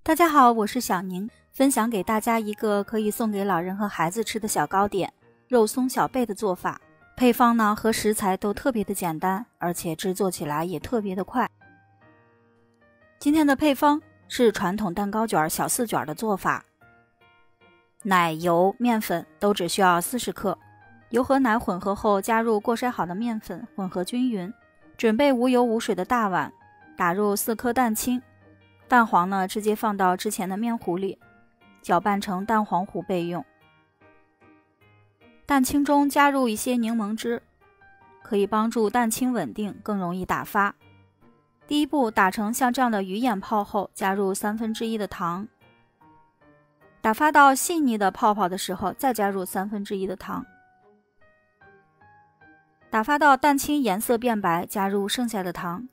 大家好，我是小宁，分享给大家一个可以送给老人和孩子吃的小糕点——肉松小贝的做法。配方呢和食材都特别的简单，而且制作起来也特别的快。今天的配方是传统蛋糕卷小四卷的做法。奶油、面粉都只需要40克，油和奶混合后加入过筛好的面粉，混合均匀。准备无油无水的大碗，打入4颗蛋清。蛋黄呢，直接放到之前的面糊里，搅拌成蛋黄糊备用。蛋清中加入一些柠檬汁，可以帮助蛋清稳定，更容易打发。第一步，打成像这样的鱼眼泡后，加入1/3的糖。打发到细腻的泡泡的时候，再加入1/3的糖。打发到蛋清颜色变白，加入剩下的糖。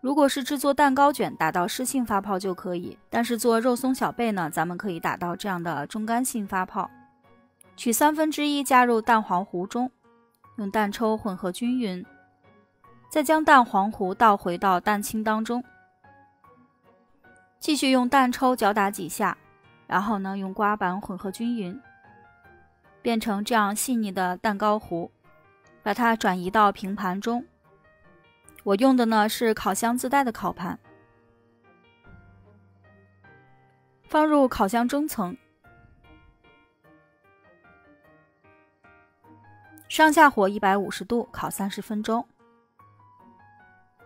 如果是制作蛋糕卷，打到湿性发泡就可以，但是做肉松小贝呢，咱们可以打到这样的中干性发泡。取1/3加入蛋黄糊中，用蛋抽混合均匀，再将蛋黄糊倒回到蛋清当中，继续用蛋抽搅打几下，然后呢用刮板混合均匀，变成这样细腻的蛋糕糊，把它转移到平盘中。我用的呢是烤箱自带的烤盘，放入烤箱中层，上下火150度烤30分钟。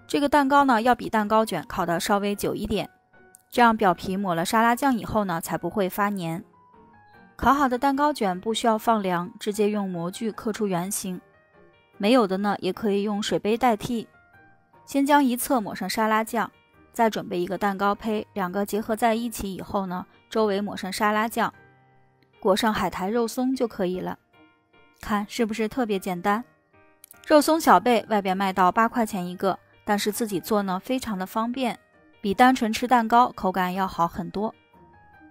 这个蛋糕呢要比蛋糕卷烤得稍微久一点，这样表皮抹了沙拉酱以后呢才不会发黏。烤好的蛋糕卷不需要放凉，直接用模具刻出圆形，没有的呢也可以用水杯代替。先将一侧抹上沙拉酱，再准备一个蛋糕胚，两个结合在一起以后呢，周围抹上沙拉酱，裹上海苔肉松就可以了。看是不是特别简单？肉松小贝外边卖到8块钱一个，但是自己做呢非常的方便，比单纯吃蛋糕口感要好很多。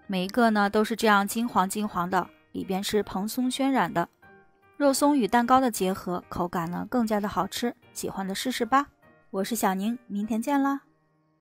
每一个呢都是这样金黄金黄的，里边是蓬松渲染的，肉松与蛋糕的结合，口感呢更加的好吃，喜欢的试试吧。我是小宁，明天见啦。